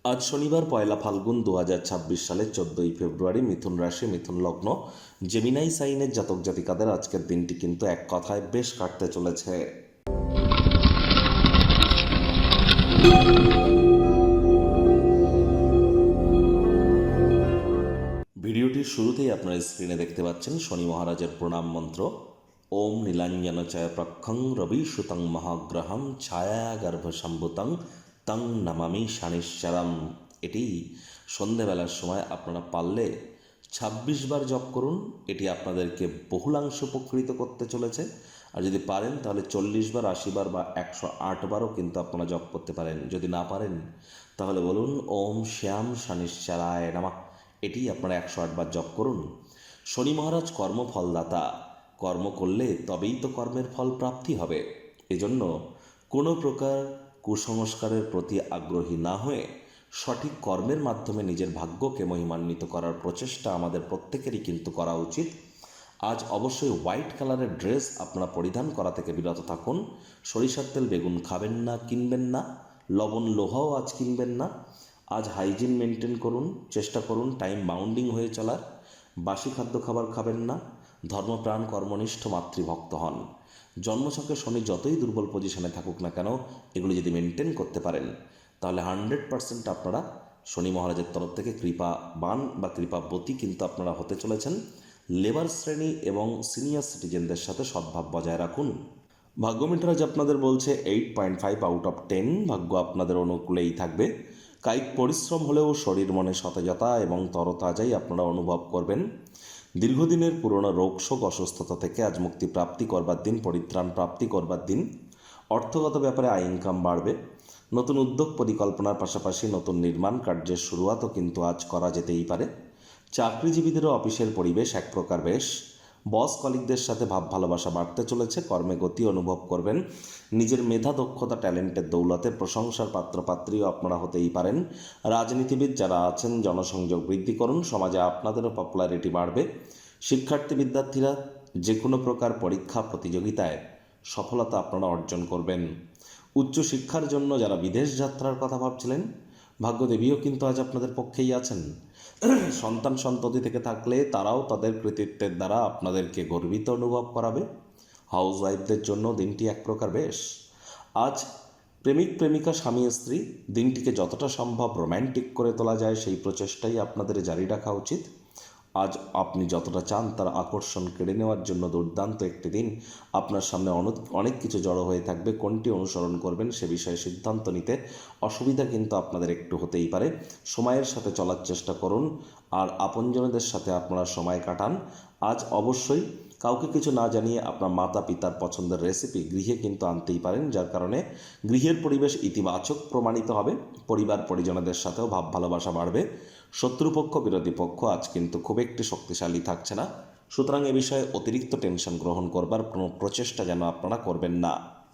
আজ শনিবার পয়লা ফাল্গুন 2026 সালের 14 ফেব্রুয়ারি। মিথুন রাশি, মিথুন লগ্ন, জেমিনাই সাইনের জাতক জাতিকাদের আজকের দিনটি কিন্তু এক কথায় বেশ কাটতে চলেছে। ভিডিওটির শুরুতেই আপনারা স্ক্রিনে দেখতে পাচ্ছেন শনি মহারাজের প্রণাম মন্ত্র। ওম নীলাঞ্জন চয় প্রক্ষং রবি সুতং মহাগ্রহম ছায়া গর্ভসম্ভুতং তং নমামি শনিশ্চরম। এটি সন্ধেবেলার সময় আপনারা পারলে 26 বার জপ করুন। এটি আপনাদেরকে বহুলাংশ উপকৃত করতে চলেছে। আর যদি পারেন তাহলে 40 বার, 80 বার বা 108 বারও কিন্তু আপনারা জপ করতে পারেন। যদি না পারেন তাহলে বলুন ওম শ্যাম শনিশ্চরায় নমঃ। এটি আপনারা 108 বার জপ করুন। শনি মহারাজ কর্মফলদাতা। কর্ম করলে তবেই তো কর্মের ফল প্রাপ্তি হবে। এজন্য কোনো প্রকার কুসংস্কারের প্রতি আগ্রহী না হয়ে সঠিক কর্মের মাধ্যমে নিজের ভাগ্যকে মহিমান্বিত করার প্রচেষ্টা আমাদের প্রত্যেকেরই কিন্তু করা উচিত। আজ অবশ্যই হোয়াইট কালারের ড্রেস আপনারা পরিধান করা থেকে বিরত থাকুন। সরিষার তেল বেগুন খাবেন না, কিনবেন না। লবণ লোহাও আজ কিনবেন না। আজ হাইজিন মেনটেন করুন, চেষ্টা করুন টাইম বাউন্ডিং হয়ে চলার। বাসি খাদ্য খাবার খাবেন না। ধর্মপ্রাণ, কর্মনিষ্ঠ, মাতৃভক্ত হন। জন্মছকে শনি যতই দুর্বল পজিশনে থাকুক না কেন, এগুলি যদি মেনটেন করতে পারেন তাহলে 100% আপনারা শনি মহারাজের তরফ থেকে কৃপাবান বা কৃপাবতী কিন্তু আপনারা হতে চলেছেন। লেবার শ্রেণী এবং সিনিয়র সিটিজেনদের সাথে সদ্ভাব বজায় রাখুন। ভাগ্য মিটার আজ আপনাদের বলছে 8.5 আউট অফ 10। ভাগ্য আপনাদের অনুকূলেই থাকবে। কায়িক পরিশ্রম হলেও শরীর মনে সতেজতা এবং তরতাজাই আপনারা অনুভব করবেন। দীর্ঘদিনের পুরনো রোগ শোক অসুস্থতা থেকে আজ মুক্তি প্রাপ্তি করবার দিন, পরিত্রাণ প্রাপ্তি করবার দিন। অর্থগত ব্যাপারে আয় ইনকাম বাড়বে। নতুন উদ্যোগ পরিকল্পনার পাশাপাশি নতুন নির্মাণ কার্যের শুরুয়াতও কিন্তু আজ করা যেতেই পারে। চাকরিজীবীদেরও অফিসের পরিবেশ এক প্রকার বেশ। বস কলিগদের সাথে ভাব ভালোবাসা বাড়তে চলেছে। কর্মে গতি অনুভব করবেন। নিজের মেধা, দক্ষতা, ট্যালেন্টের দৌলতে প্রশংসার পাত্রপাত্রীও আপনারা হতেই পারেন। রাজনীতিবিদ যারা আছেন জনসংযোগ বৃদ্ধি করুন। সমাজে আপনাদেরও পপুলারিটি বাড়বে। শিক্ষার্থী বিদ্যার্থীরা যে কোনো প্রকার পরীক্ষা প্রতিযোগিতায় সফলতা আপনারা অর্জন করবেন। উচ্চশিক্ষার জন্য যারা বিদেশ যাত্রার কথা ভাবছিলেন, ভাগ্যদেবীও কিন্তু আজ আপনাদের পক্ষেই আছেন। সন্তান সন্ততি থেকে থাকলে তারাও তাদের কৃতিত্বের দ্বারা আপনাদেরকে গর্বিত অনুভব করাবে। হাউস ওয়াইফদের জন্য দিনটি এক প্রকার বেশ। আজ প্রেমিক প্রেমিকা, স্বামী স্ত্রী দিনটিকে যতটা সম্ভব রোম্যান্টিক করে তোলা যায় সেই প্রচেষ্টাই আপনাদের জারি রাখা উচিত। আজ আপনি যতটা চান তার আকর্ষণ কেড়ে নেওয়ার জন্য দুর্দান্ত একটি দিন। আপনার সামনে অনেক কিছু জড়ো হয়ে থাকবে। কোনটি অনুসরণ করবেন সে বিষয়ে সিদ্ধান্ত নিতে অসুবিধা কিন্তু আপনাদের একটু হতেই পারে। সময়ের সাথে চলার চেষ্টা করুন আর আপনজনদের সাথে আপনারা সময় কাটান। আজ অবশ্যই কাউকে কিছু না জানিয়ে আপনার মাতা পিতার পছন্দের রেসিপি গৃহে কিন্তু আনতেই পারেন, যার কারণে গৃহের পরিবেশ ইতিবাচক প্রমাণিত হবে। পরিবার পরিজনদের সাথেও ভাব ভালোবাসা বাড়বে। শত্রুপক্ষ, বিরোধী পক্ষ আজ কিন্তু খুব একটি শক্তিশালী থাকছে না। সুতরাং এ বিষয়ে অতিরিক্ত টেনশন গ্রহণ করবার কোনো প্রচেষ্টা যেন আপনারা করবেন না।